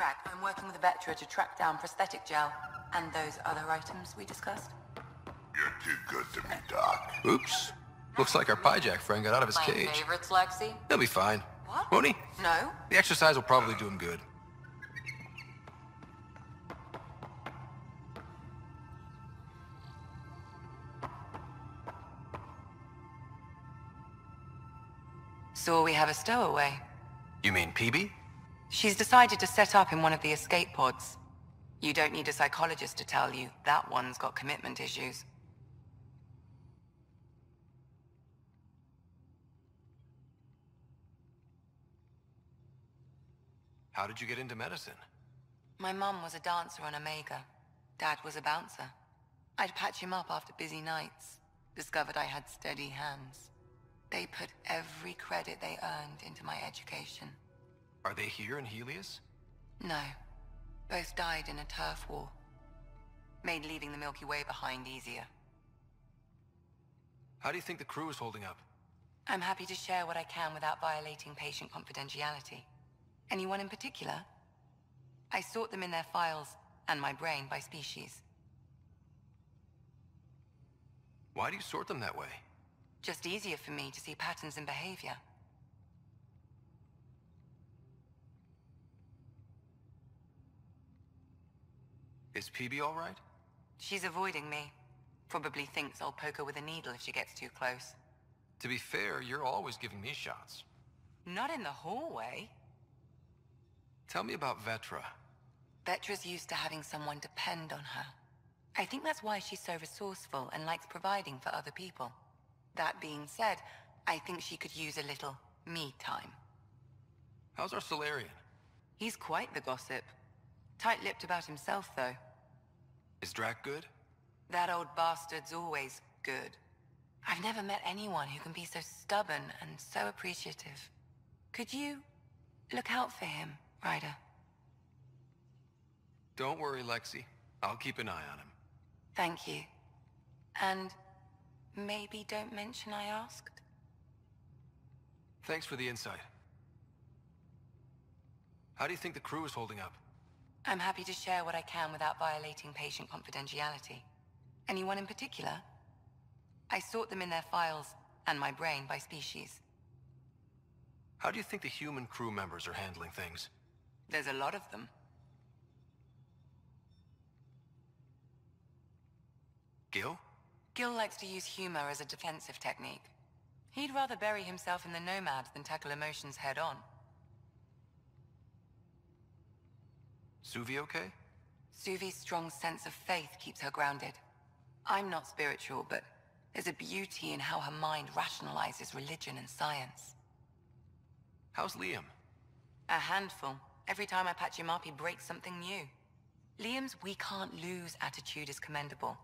Drac, I'm working with a veteran to track down prosthetic gel and those other items we discussed. You're too good to me, Doc. Oops. Looks like our Pyjack friend got out of his My cage. favorites, Lexi? He'll be fine. What? Won't he? No. The exercise will probably do him good. So we have a stowaway. You mean PB? She's decided to set up in one of the escape pods. You don't need a psychologist to tell you that one's got commitment issues. How did you get into medicine? My mum was a dancer on Omega. Dad was a bouncer. I'd patch him up after busy nights. Discovered I had steady hands. They put every credit they earned into my education. Are they here in Helios? No. Both died in a turf war. Made leaving the Milky Way behind easier. How do you think the crew is holding up? I'm happy to share what I can without violating patient confidentiality. Anyone in particular? I sort them in their files and my brain by species. Why do you sort them that way? Just easier for me to see patterns in behavior. Is PB all right? She's avoiding me. Probably thinks I'll poke her with a needle if she gets too close. To be fair, you're always giving me shots. Not in the hallway. Tell me about Vetra. Vetra's used to having someone depend on her. I think that's why she's so resourceful and likes providing for other people. That being said, I think she could use a little me time. How's our Solarian? He's quite the gossip. Tight-lipped about himself, though. Is Drac good? That old bastard's always good. I've never met anyone who can be so stubborn and so appreciative. Could you look out for him, Ryder? Don't worry, Lexi. I'll keep an eye on him. Thank you. And maybe don't mention I asked? Thanks for the insight. How do you think the crew is holding up? I'm happy to share what I can without violating patient confidentiality. Anyone in particular? I sort them in their files and my brain by species. How do you think the human crew members are handling things? There's a lot of them. Gil? Gil likes to use humor as a defensive technique. He'd rather bury himself in the Nomad than tackle emotions head-on. Suvi okay? Suvi's strong sense of faith keeps her grounded. I'm not spiritual, but there's a beauty in how her mind rationalizes religion and science. How's Liam? A handful. Every time I patch him up, he breaks something new. Liam's "we can't lose" attitude is commendable.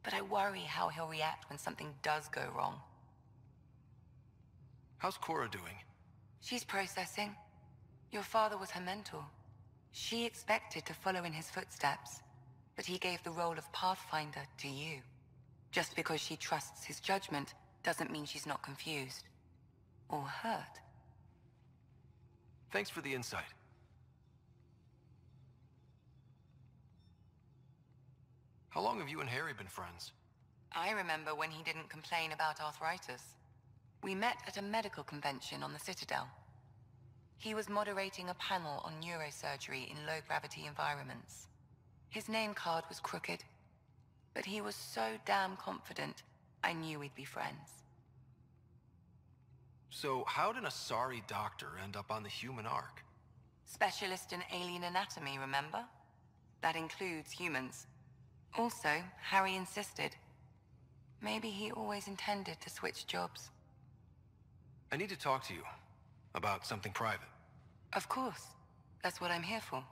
But I worry how he'll react when something does go wrong. How's Cora doing? She's processing. Your father was her mentor. She expected to follow in his footsteps, but he gave the role of Pathfinder to you. Just because she trusts his judgment doesn't mean she's not confused. Or hurt. Thanks for the insight. How long have you and Harry been friends? I remember when he didn't complain about arthritis. We met at a medical convention on the Citadel. He was moderating a panel on neurosurgery in low-gravity environments. His name card was crooked, but he was so damn confident, I knew we'd be friends. So how did a sorry doctor end up on the human ark? Specialist in alien anatomy, remember? That includes humans. Also, Harry insisted. Maybe he always intended to switch jobs. I need to talk to you about something private. Of course. That's what I'm here for.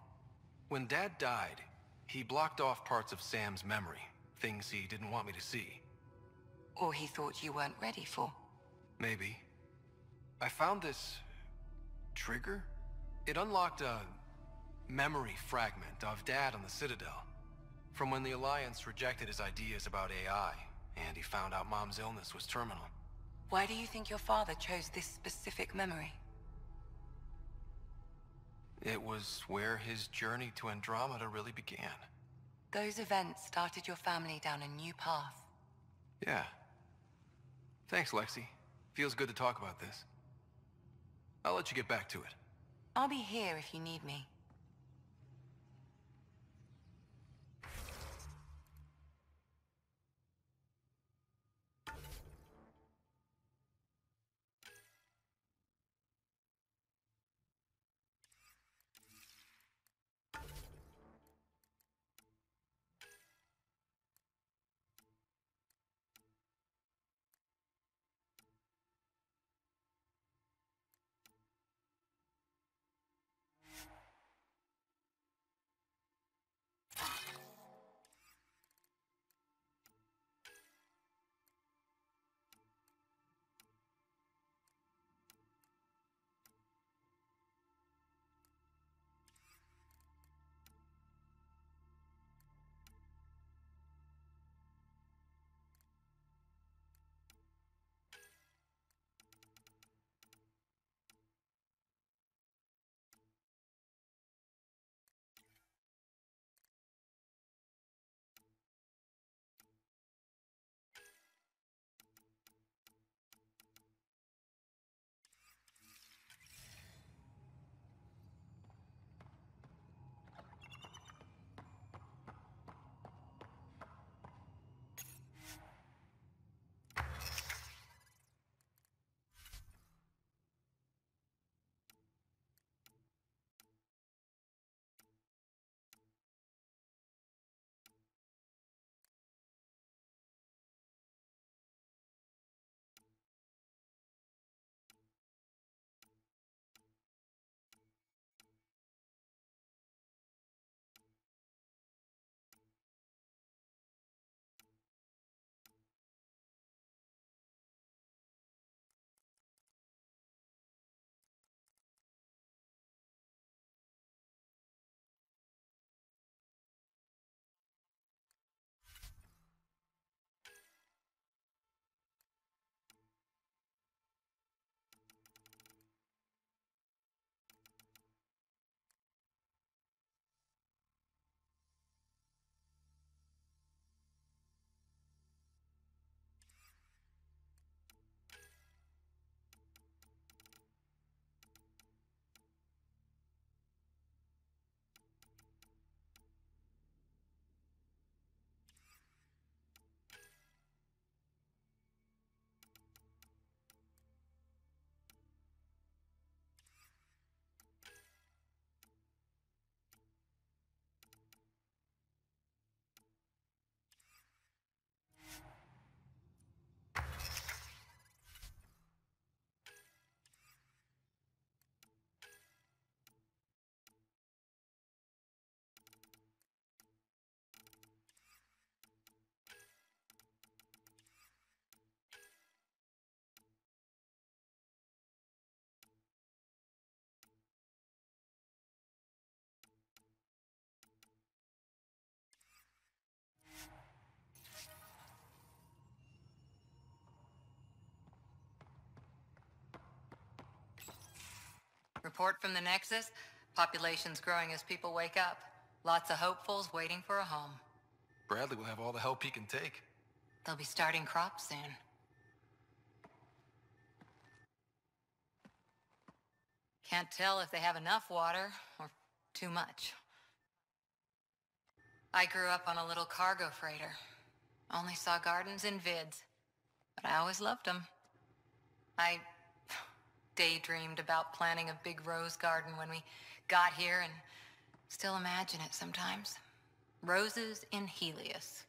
When Dad died, he blocked off parts of Sam's memory, things he didn't want me to see. Or he thought you weren't ready for. Maybe. I found this trigger. It unlocked a memory fragment of Dad on the Citadel, from when the Alliance rejected his ideas about AI, and he found out Mom's illness was terminal. Why do you think your father chose this specific memory? It was where his journey to Andromeda really began. Those events started your family down a new path. Yeah. Thanks, Lexi. Feels good to talk about this. I'll let you get back to it. I'll be here if you need me. Report from the Nexus. Population's growing as people wake up. Lots of hopefuls waiting for a home. Bradley will have all the help he can take. They'll be starting crops soon. Can't tell if they have enough water or too much. I grew up on a little cargo freighter. Only saw gardens in vids, but I always loved them. I daydreamed about planting a big rose garden when we got here and still imagine it sometimes. Roses in Helios.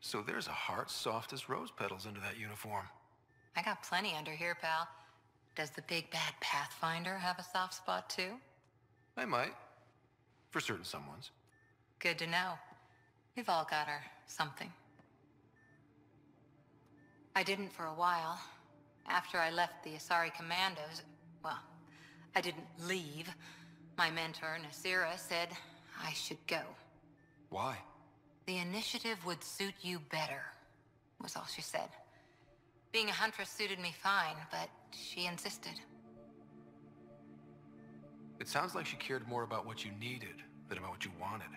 So there's a heart soft as rose petals under that uniform. I got plenty under here, pal. Does the big bad Pathfinder have a soft spot too? I might. For certain someones. Good to know. We've all got our something. I didn't for a while. After I left the Asari Commandos, well, I didn't leave. My mentor, Nasira, said I should go. Why? The initiative would suit you better, was all she said. Being a huntress suited me fine, but she insisted. It sounds like she cared more about what you needed than about what you wanted.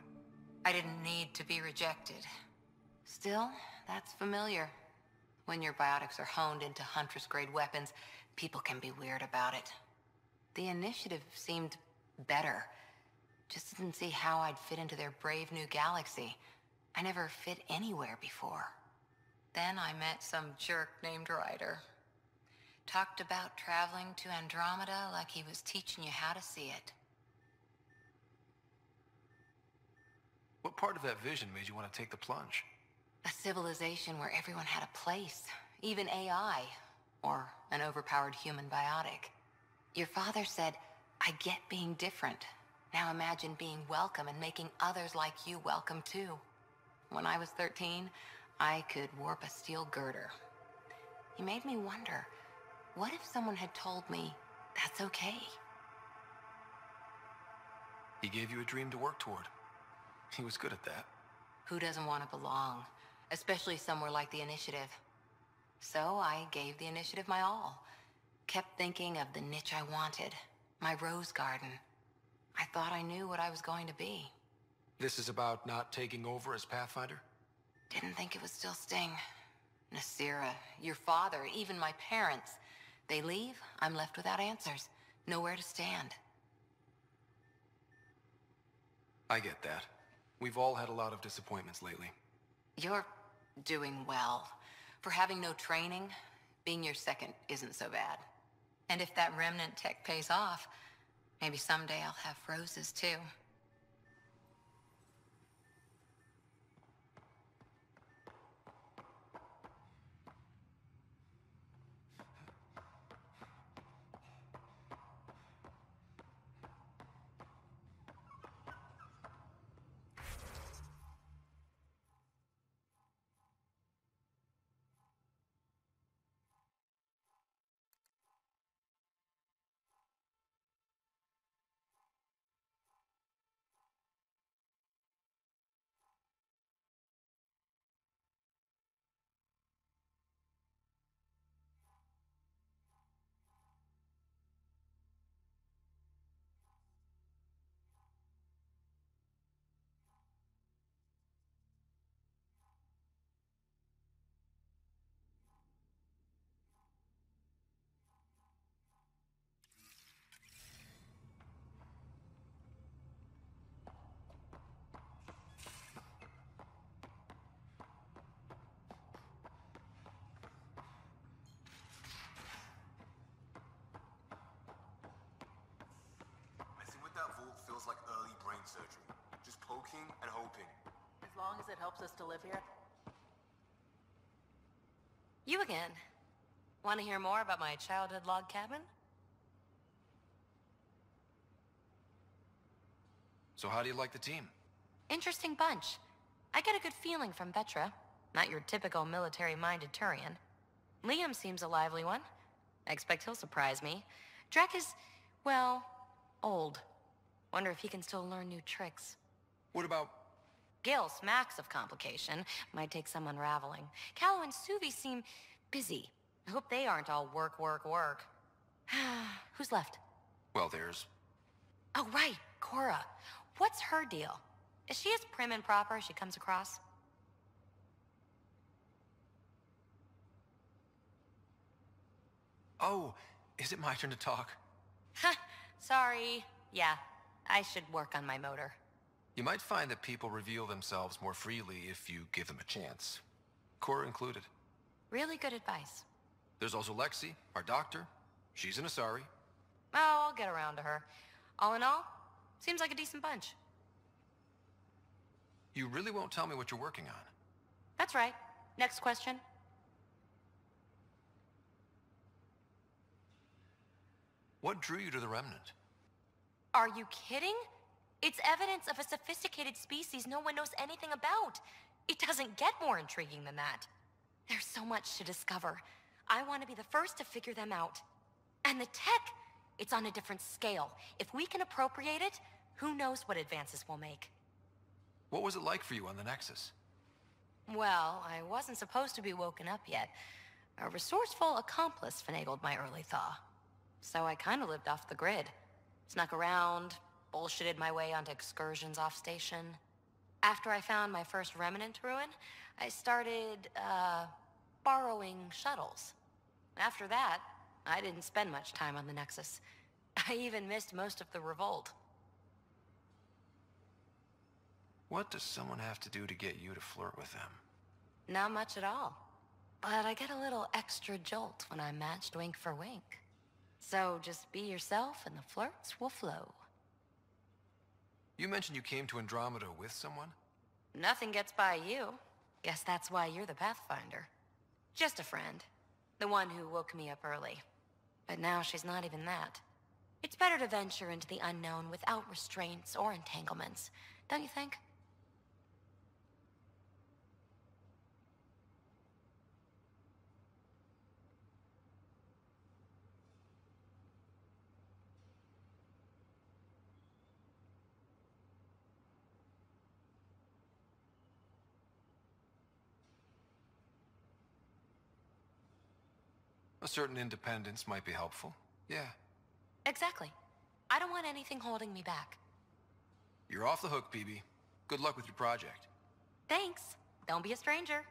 I didn't need to be rejected. Still, that's familiar. When your biotics are honed into Huntress-grade weapons, people can be weird about it. The initiative seemed better. Just didn't see how I'd fit into their brave new galaxy. I never fit anywhere before. Then I met some jerk named Ryder. Talked about traveling to Andromeda like he was teaching you how to see it. What part of that vision made you want to take the plunge? A civilization where everyone had a place, even AI, or an overpowered human biotic. Your father said, I get being different. Now imagine being welcome and making others like you welcome too. When I was 13, I could warp a steel girder. He made me wonder, what if someone had told me that's okay? He gave you a dream to work toward. He was good at that. Who doesn't want to belong? Especially somewhere like the Initiative. So I gave the Initiative my all. Kept thinking of the niche I wanted. My rose garden. I thought I knew what I was going to be. This is about not taking over as Pathfinder? Didn't think it would still sting. Nasira, your father, even my parents. They leave, I'm left without answers. Nowhere to stand. I get that. We've all had a lot of disappointments lately. You're doing well. For having no training, being your second isn't so bad. And if that remnant tech pays off, maybe someday I'll have roses too. Like early brain surgery. Just poking and hoping. As long as it helps us to live here. You again. Want to hear more about my childhood log cabin? So how do you like the team? Interesting bunch. I get a good feeling from Vetra. Not your typical military-minded Turian. Liam seems a lively one. I expect he'll surprise me. Drek is, well, old. Wonder if he can still learn new tricks. What about... Gil smacks of complication. Might take some unraveling. Callow and Suvi seem busy. I hope they aren't all work, work, work. Who's left? Well, there's... Oh, right, Cora. What's her deal? Is she as prim and proper as she comes across? Oh, is it my turn to talk? Ha! Sorry. Yeah, I should work on my motor. You might find that people reveal themselves more freely if you give them a chance. Cora included. Really good advice. There's also Lexi, our doctor. She's an Asari. Oh, I'll get around to her. All in all, seems like a decent bunch. You really won't tell me what you're working on? That's right. Next question. What drew you to the Remnant? Are you kidding? It's evidence of a sophisticated species no one knows anything about. It doesn't get more intriguing than that. There's so much to discover. I want to be the first to figure them out. And the tech, it's on a different scale. If we can appropriate it, who knows what advances we'll make. What was it like for you on the Nexus? Well, I wasn't supposed to be woken up yet. A resourceful accomplice finagled my early thaw. So I kind of lived off the grid. Snuck around, bullshitted my way onto excursions off station. After I found my first remnant ruin, I started, borrowing shuttles. After that, I didn't spend much time on the Nexus. I even missed most of the revolt. What does someone have to do to get you to flirt with them? Not much at all. But I get a little extra jolt when I'm matched wink for wink. So just be yourself and the flirts will flow. You mentioned you came to Andromeda with someone? Nothing gets by you. Guess that's why you're the Pathfinder. Just a friend. The one who woke me up early. But now she's not even that. It's better to venture into the unknown without restraints or entanglements, don't you think? A certain independence might be helpful. Yeah. Exactly. I don't want anything holding me back. You're off the hook, PB. Good luck with your project. Thanks. Don't be a stranger.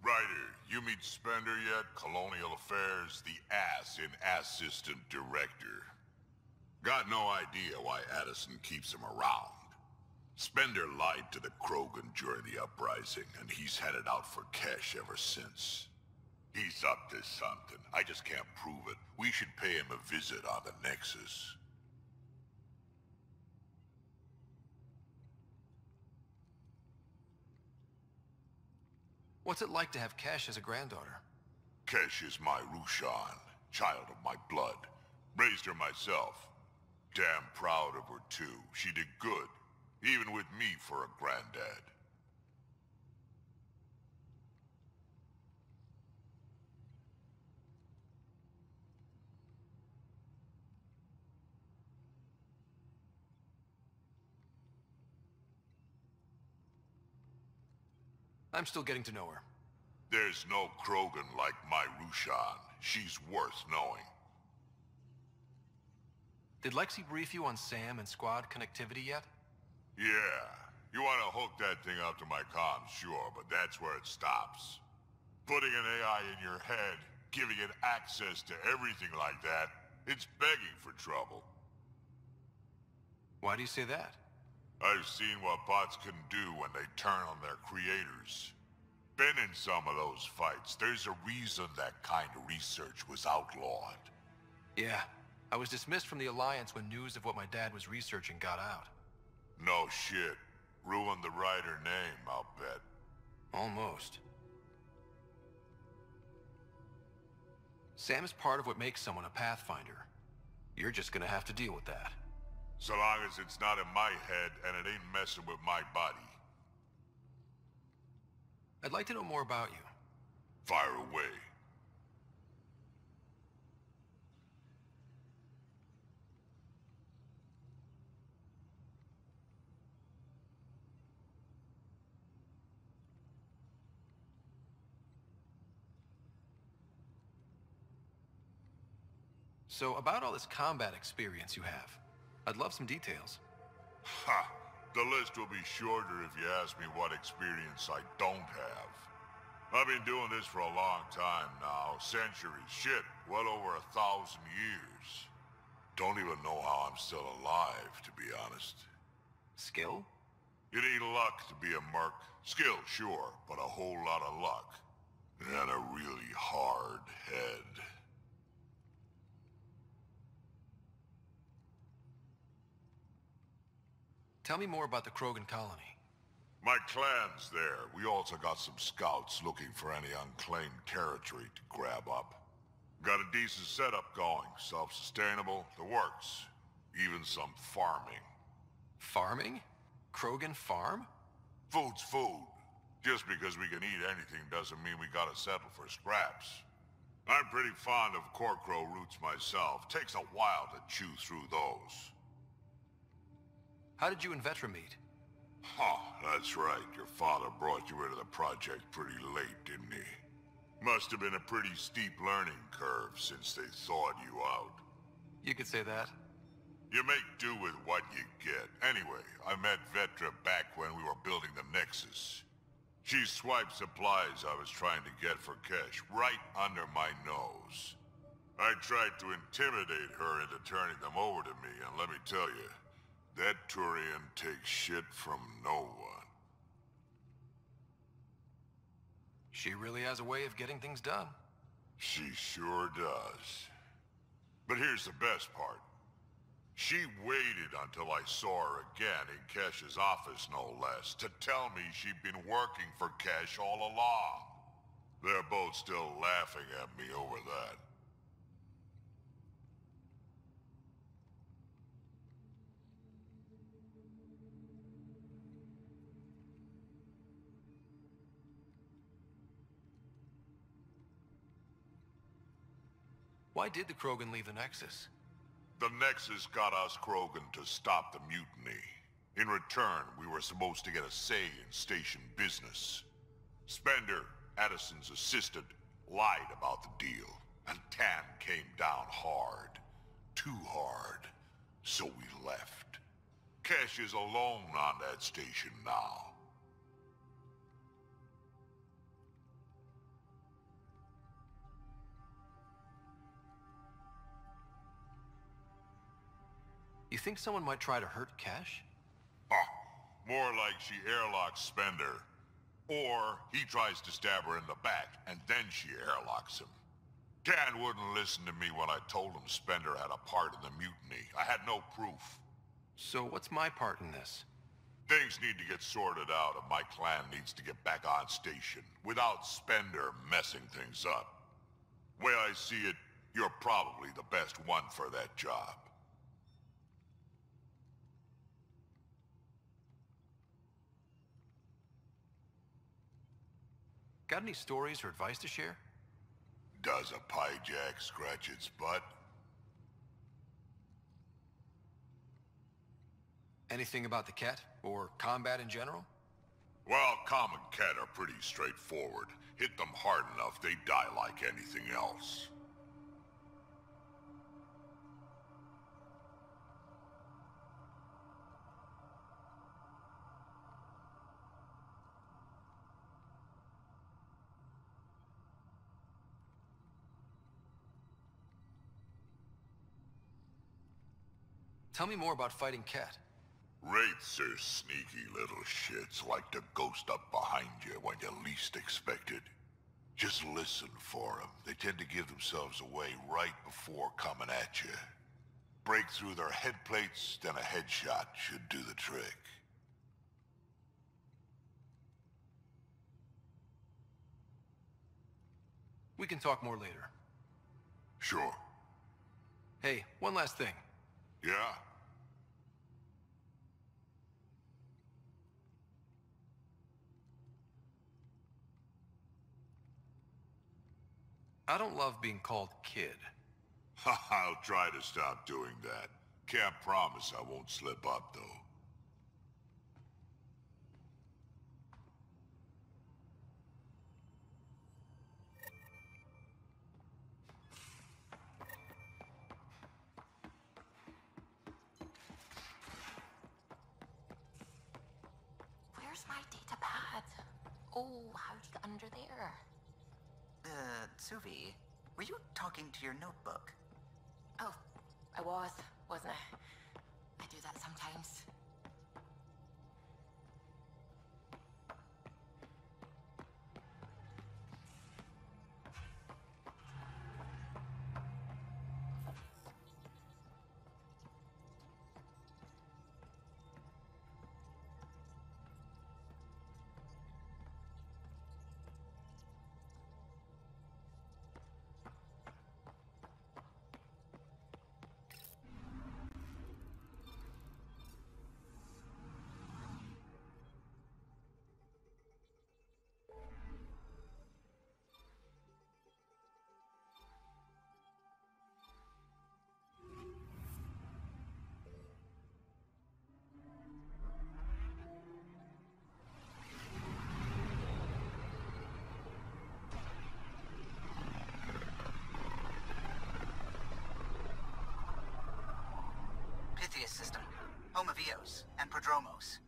Ryder, you meet Spender yet? Colonial Affairs, the ass in Assistant Director. Got no idea why Addison keeps him around. Spender lied to the Krogan during the uprising, and he's headed out for cash ever since. He's up to something. I just can't prove it. We should pay him a visit on the Nexus. What's it like to have Kesh as a granddaughter? Kesh is my Rushan, child of my blood. Raised her myself. Damn proud of her too. She did good, even with me for a granddad. I'm still getting to know her. There's no Krogan like my Rushan. She's worth knowing. Did Lexi brief you on Sam and squad connectivity yet? Yeah. You want to hook that thing up to my comms, sure, but that's where it stops. Putting an AI in your head, giving it access to everything like that, it's begging for trouble. Why do you say that? I've seen what bots can do when they turn on their creators. Been in some of those fights. There's a reason that kind of research was outlawed. Yeah. I was dismissed from the Alliance when news of what my dad was researching got out. No shit. Ruined the writer name, I'll bet. Almost. Sam is part of what makes someone a Pathfinder. You're just gonna have to deal with that. So long as it's not in my head and it ain't messing with my body. I'd like to know more about you. Fire away. So, about all this combat experience you have, I'd love some details. Ha! The list will be shorter if you ask me what experience I don't have. I've been doing this for a long time now. Centuries. Shit, well over 1,000 years. Don't even know how I'm still alive, to be honest. Skill? It ain't luck to be a merc. Skill, sure, but a whole lot of luck. And a really hard head. Tell me more about the Krogan colony. My clan's there. We also got some scouts looking for any unclaimed territory to grab up. Got a decent setup going. Self-sustainable, the works. Even some farming. Farming? Krogan farm? Food's food. Just because we can eat anything doesn't mean we gotta settle for scraps. I'm pretty fond of corkcrow roots myself. Takes a while to chew through those. How did you and Vetra meet? Huh, that's right. Your father brought you into the project pretty late, didn't he? Must have been a pretty steep learning curve since they thawed you out. You could say that. You make do with what you get. Anyway, I met Vetra back when we were building the Nexus. She swiped supplies I was trying to get for cash right under my nose. I tried to intimidate her into turning them over to me, and let me tell you, that Turian takes shit from no one. She really has a way of getting things done. She sure does. But here's the best part. She waited until I saw her again in Cash's office, no less, to tell me she'd been working for Cash all along. They're both still laughing at me over that. Why did the Krogan leave the Nexus? The Nexus got us Krogan to stop the mutiny. In return, we were supposed to get a say in station business. Spender, Addison's assistant, lied about the deal, and Tan came down hard. Too hard. So we left. Cash is alone on that station now. You think someone might try to hurt Cash? More like she airlocks Spender. Or he tries to stab her in the back, and then she airlocks him. Dan wouldn't listen to me when I told him Spender had a part in the mutiny. I had no proof. So what's my part in this? Things need to get sorted out, and my clan needs to get back on station, without Spender messing things up. Way I see it, you're probably the best one for that job. Got any stories or advice to share? Does a pyjak scratch its butt? Anything about the Ket, or combat in general? Well, common Ket are pretty straightforward. Hit them hard enough, they die like anything else. Tell me more about fighting Ket. Wraiths are sneaky little shits, like to ghost up behind you when you least expect it. Just listen for them. They tend to give themselves away right before coming at you. Break through their head plates, then a headshot should do the trick. We can talk more later. Sure. Hey, one last thing. Yeah? I don't love being called kid. I'll try to stop doing that. Can't promise I won't slip up, though. Where's my data pad? Oh, how'd you get under there? Suvi, were you talking to your notebook? Oh, I was, wasn't I? I do that sometimes. system, home of Eos and Podromos.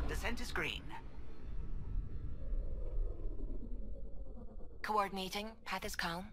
Descent is green. Coordinating. Path is calm.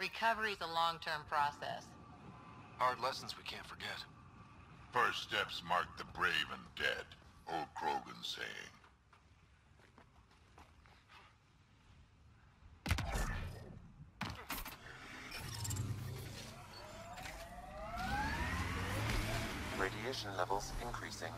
Recovery's a long-term process. Hard lessons we can't forget. First steps mark the brave and dead, old Krogan saying. Radiation levels increasing.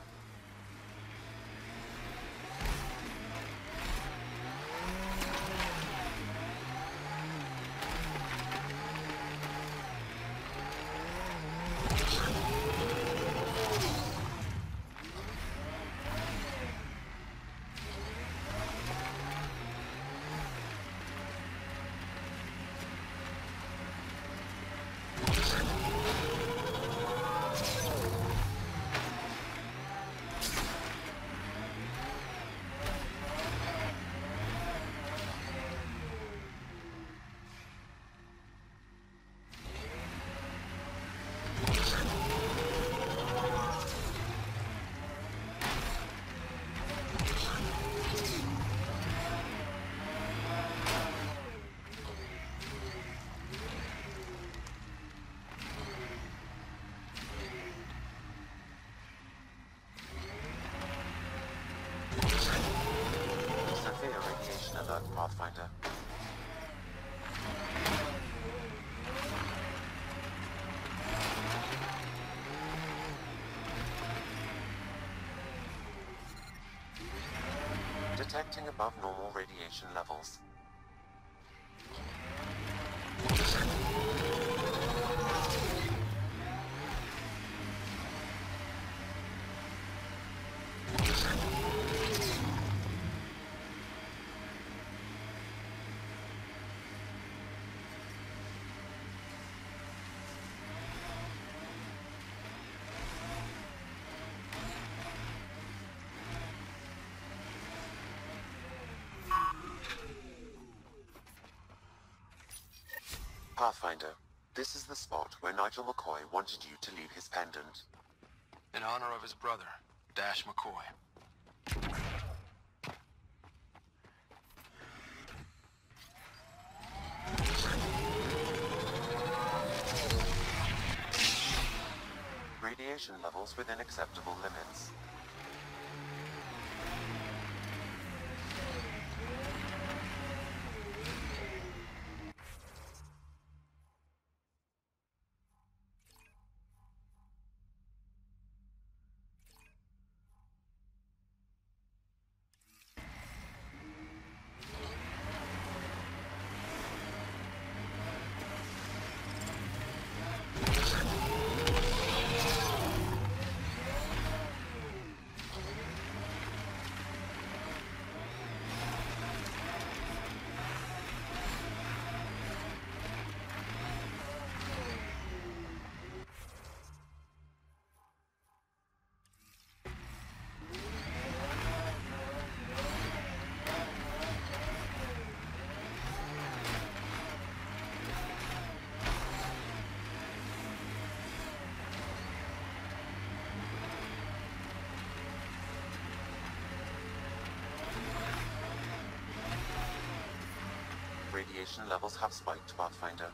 Severe radiation alert, Pathfinder. Detecting above normal radiation levels. Pathfinder, this is the spot where Nigel McCoy wanted you to leave his pendant. In honor of his brother, Dash McCoy. Radiation levels within acceptable limits. Radiation levels have spiked, Pathfinder.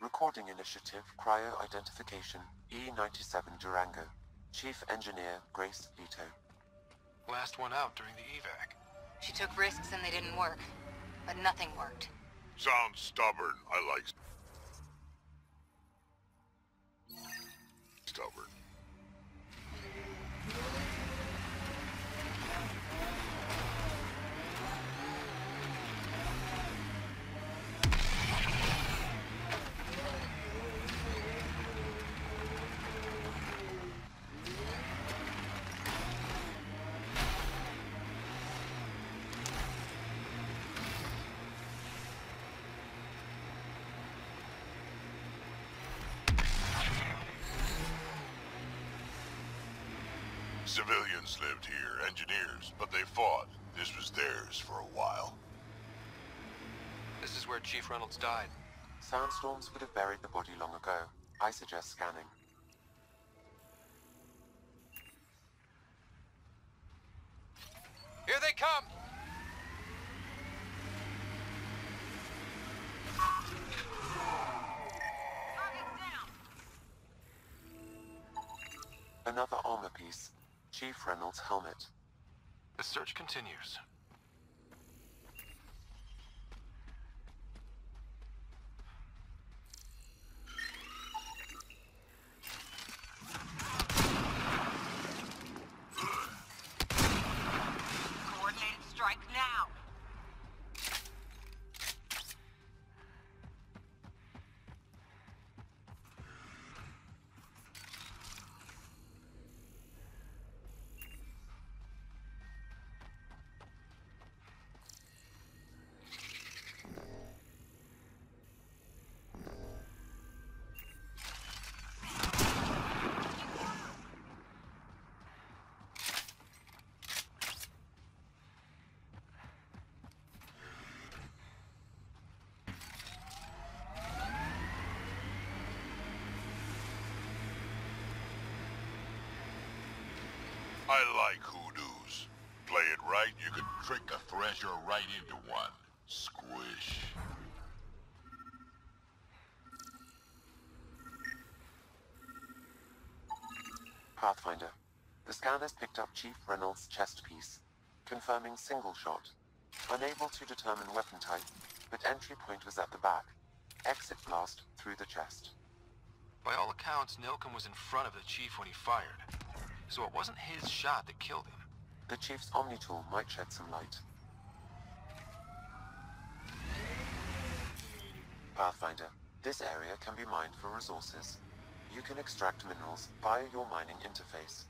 Recording Initiative Cryo-Identification E-97 Durango. Chief Engineer Grace Leto. Last one out during the evac. She took risks and they didn't work. But nothing worked. Sounds stubborn. I like stubborn. Civilians lived here, engineers, but they fought. This was theirs for a while. This is where Chief Reynolds died. Soundstorms would have buried the body long ago. I suggest scanning. Here they come! Another armor piece. Chief Reynolds' helmet. The search continues. Coordinated strike now! I like hoodoos. Play it right, you can trick a thresher right into one. Squish. Pathfinder. The scanners picked up Chief Reynolds' chest piece, confirming single shot. Unable to determine weapon type, but entry point was at the back. Exit blast through the chest. By all accounts, Nilkum was in front of the Chief when he fired. So it wasn't his shot that killed him. The Chief's Omni tool might shed some light. Pathfinder, this area can be mined for resources. You can extract minerals via your mining interface.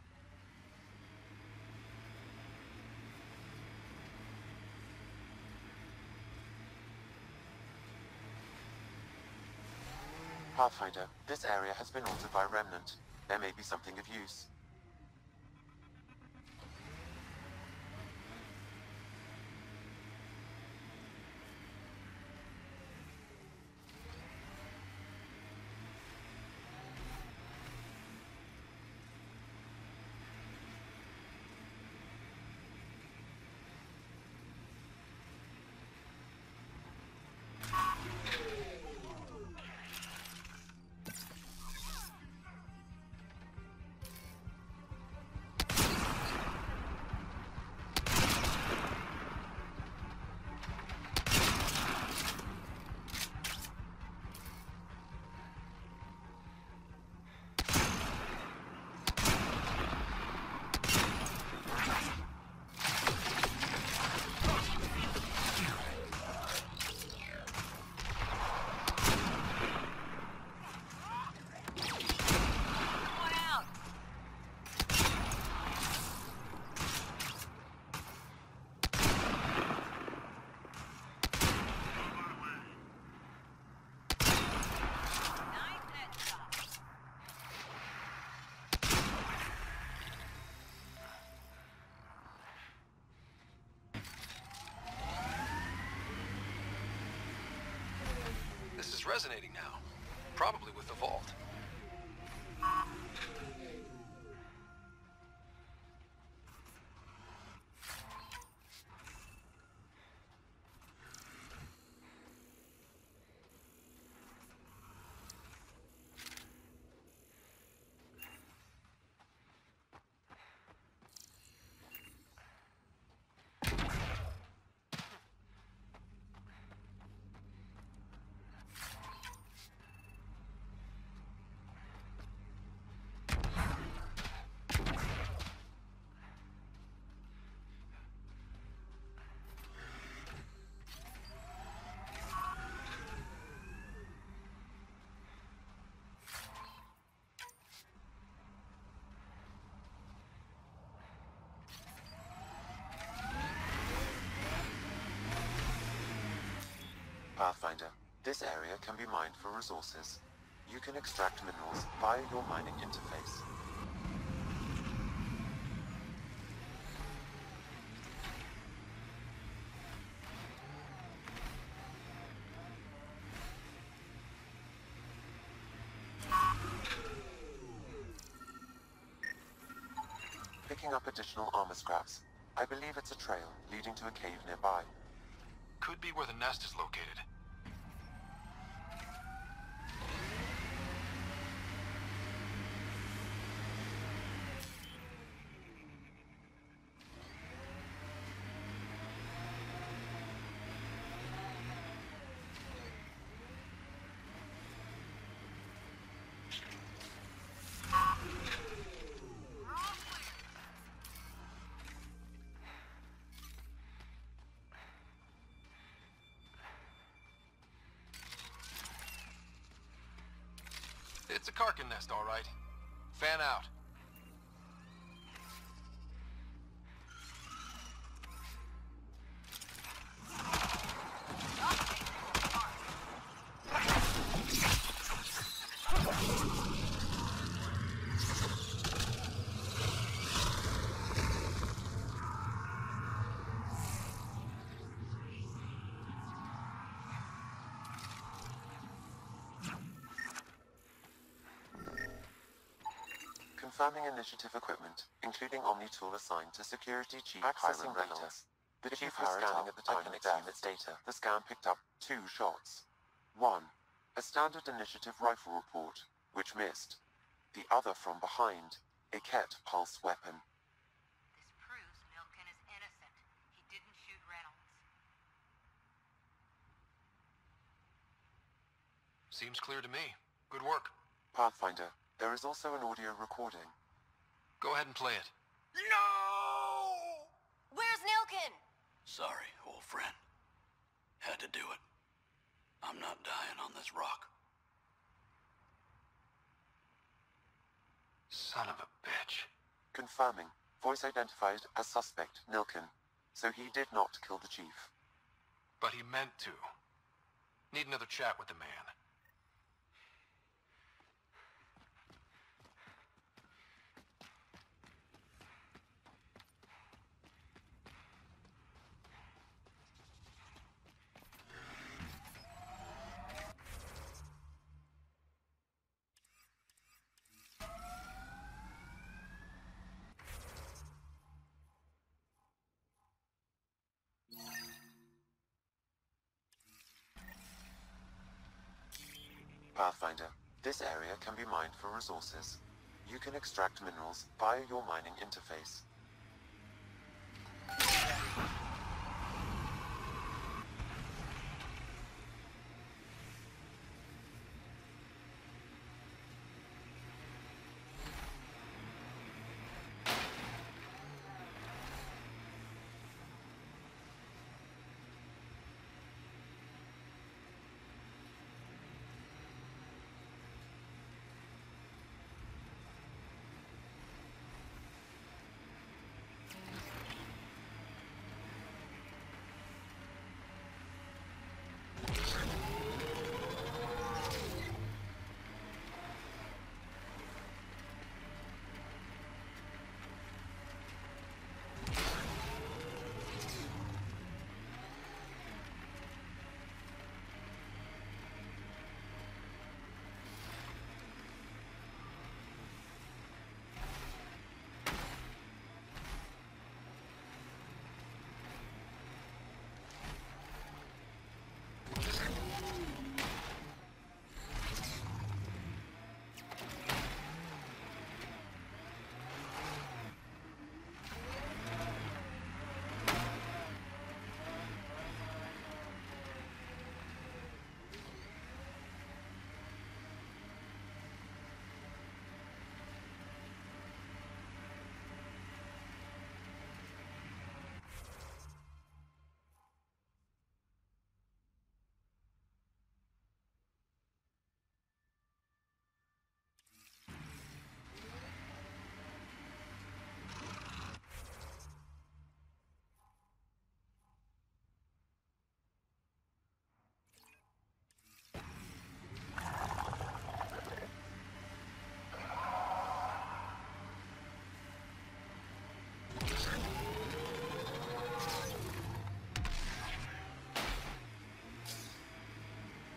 Pathfinder, this area has been altered by Remnant. There may be something of use. This is resonating now. Probably with the vault. Pathfinder, this area can be mined for resources. You can extract minerals via your mining interface. Picking up additional armor scraps. I believe it's a trail leading to a cave nearby. Could be where the nest is located. It's a Karkin nest, all right. Fan out. Confirming initiative equipment, including Omni tool assigned to Security Chief Hiram Reynolds. The Chief was scanning at the time of death. Its data. The scan picked up 2 shots. One, a standard initiative rifle report, which missed. The other from behind, a Ket pulse weapon. This proves Milken is innocent. He didn't shoot Reynolds. Seems clear to me. Good work. Pathfinder, there is also an audio recording. Go ahead and play it. No! Where's Nilken? Sorry, old friend. Had to do it. I'm not dying on this rock. Son of a bitch. Confirming. Voice identified as suspect, Nilken. So he did not kill the Chief. But he meant to. Need another chat with the man. Pathfinder, this area can be mined for resources. You can extract minerals via your mining interface.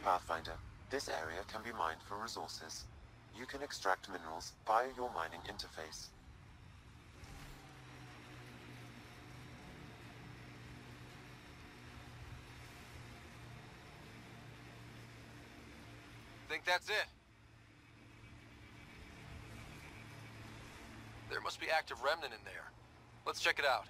Pathfinder, this area can be mined for resources. You can extract minerals via your mining interface. Think that's it? There must be active remnant in there. Let's check it out.